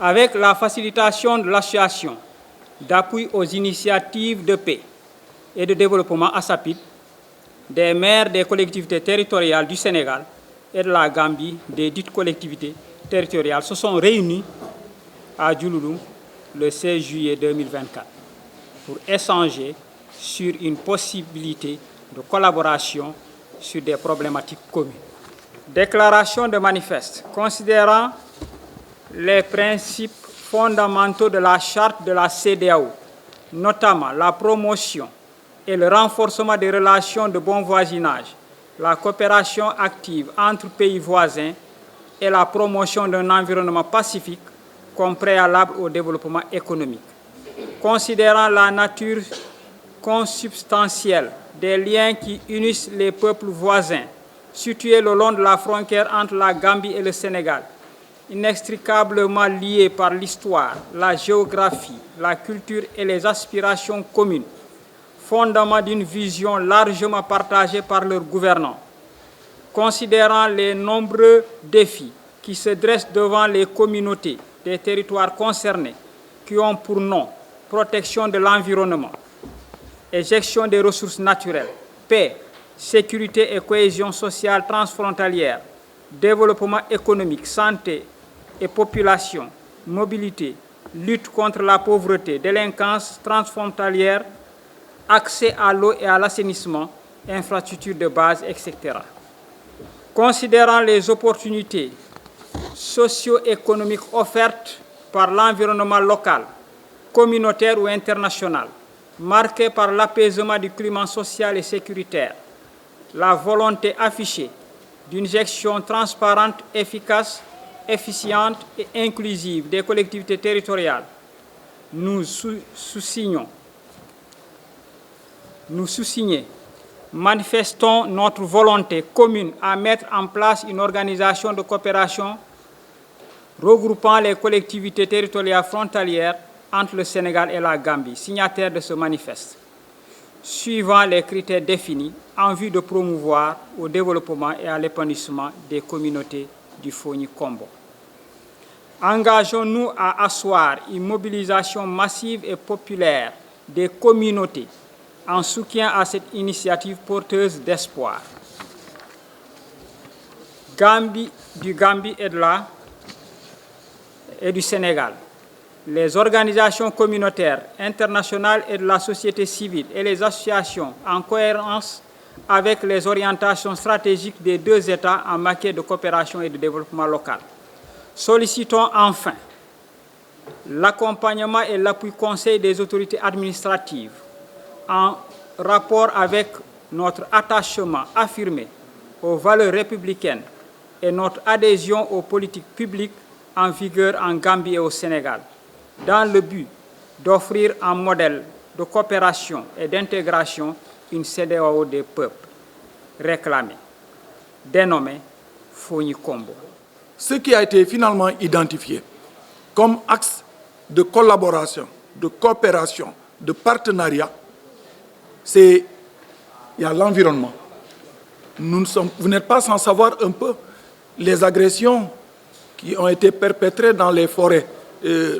avec la facilitation de l'association d'appui aux initiatives de paix et de développement ASAPID des maires des collectivités territoriales du Sénégal et de la Gambie, des dites collectivités territoriales, se sont réunis à Diouloulou le 16 juillet 2024 pour échanger sur une possibilité de collaboration sur des problématiques communes. Déclaration de manifeste considérant les principes fondamentaux de la charte de la CEDEAO, notamment la promotion et le renforcement des relations de bon voisinage, la coopération active entre pays voisins et la promotion d'un environnement pacifique comme préalable au développement économique. Considérant la nature consubstantielle des liens qui unissent les peuples voisins situés le long de la frontière entre la Gambie et le Sénégal, inextricablement liés par l'histoire, la géographie, la culture et les aspirations communes, fondement d'une vision largement partagée par leurs gouvernants. Considérant les nombreux défis qui se dressent devant les communautés des territoires concernés, qui ont pour nom protection de l'environnement et gestion des ressources naturelles, paix, sécurité et cohésion sociale transfrontalière, développement économique, santé et population, mobilité, lutte contre la pauvreté, délinquance transfrontalière, accès à l'eau et à l'assainissement, infrastructures de base, etc. Considérant les opportunités socio-économiques offertes par l'environnement local, communautaire ou international, marqué par l'apaisement du climat social et sécuritaire, la volonté affichée d'une gestion transparente, efficace, efficiente et inclusive des collectivités territoriales, nous sous-signons, manifestons notre volonté commune à mettre en place une organisation de coopération regroupant les collectivités territoriales frontalières entre le Sénégal et la Gambie, signataires de ce manifeste, suivant les critères définis en vue de promouvoir au développement et à l'épanouissement des communautés du Fogny-Kombo. Engageons-nous à asseoir une mobilisation massive et populaire des communautés en soutien à cette initiative porteuse d'espoir. Du Gambie et du Sénégal, les organisations communautaires internationales et de la société civile et les associations en cohérence avec les orientations stratégiques des deux États en matière de coopération et de développement local. Sollicitons enfin l'accompagnement et l'appui conseil des autorités administratives en rapport avec notre attachement affirmé aux valeurs républicaines et notre adhésion aux politiques publiques en vigueur en Gambie et au Sénégal, dans le but d'offrir un modèle de coopération et d'intégration une CEDEAO des peuples réclamée, dénommée Fogny-Kombo. Ce qui a été finalement identifié comme axe de collaboration, de coopération, de partenariat, il y a l'environnement. Vous n'êtes pas sans savoir un peu les agressions qui ont été perpétrées dans les forêts,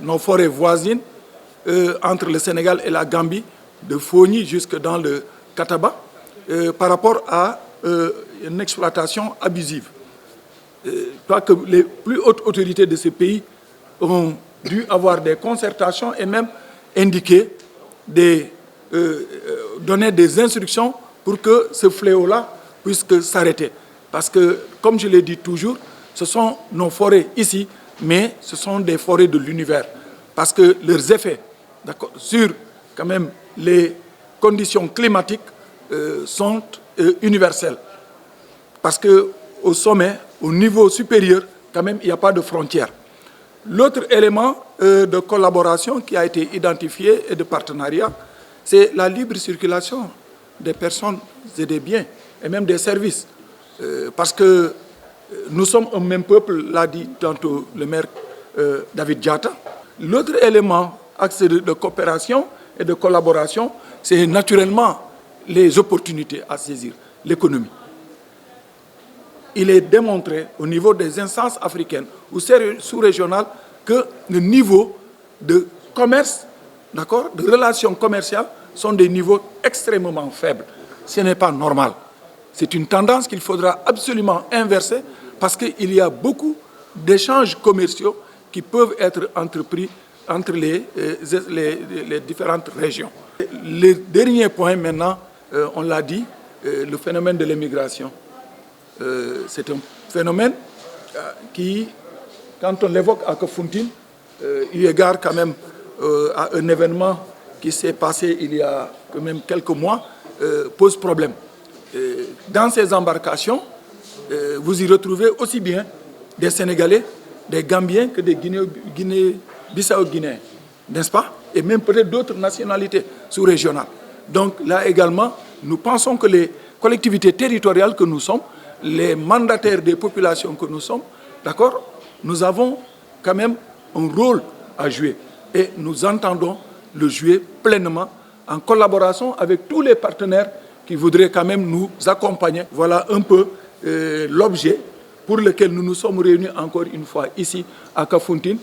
nos forêts voisines, entre le Sénégal et la Gambie, de Fogny jusque dans le Kataba, par rapport à une exploitation abusive. Je crois que les plus hautes autorités de ces pays ont dû avoir des concertations et même indiquer donner des instructions pour que ce fléau-là puisse s'arrêter. Parce que, comme je l'ai dit toujours, ce sont nos forêts ici, mais ce sont des forêts de l'univers. Parce que leurs effets sur quand même les conditions climatiques sont universels. Parce qu'au sommet, au niveau supérieur, quand même, il n'y a pas de frontières. L'autre élément de collaboration qui a été identifié et de partenariat, c'est la libre circulation des personnes et des biens, et même des services. Parce que nous sommes un même peuple, l'a dit tantôt le maire David Diatta. L'autre élément, axe de coopération et de collaboration, c'est naturellement les opportunités à saisir, l'économie. Il est démontré au niveau des instances africaines ou sous-régionales que le niveau de commerce, d'accord, de relations commerciales sont des niveaux extrêmement faibles. Ce n'est pas normal. C'est une tendance qu'il faudra absolument inverser parce qu'il y a beaucoup d'échanges commerciaux qui peuvent être entrepris entre les différentes régions. Le dernier point maintenant, on l'a dit, le phénomène de l'immigration. C'est un phénomène qui, quand on l'évoque à Kafountine, eu égard quand même à un événement qui s'est passé il y a quand même quelques mois, pose problème. Dans ces embarcations, vous y retrouvez aussi bien des Sénégalais, des Gambiens que des Bissau-Guinéens, n'est-ce pas? Et même peut-être d'autres nationalités sous-régionales. Donc là également, nous pensons que les collectivités territoriales que nous sommes, les mandataires des populations que nous sommes, d'accord, nous avons quand même un rôle à jouer. Et nous entendons le jouer pleinement en collaboration avec tous les partenaires qui voudraient quand même nous accompagner. Voilà un peu l'objet pour lequel nous nous sommes réunis encore une fois ici à Kafountine.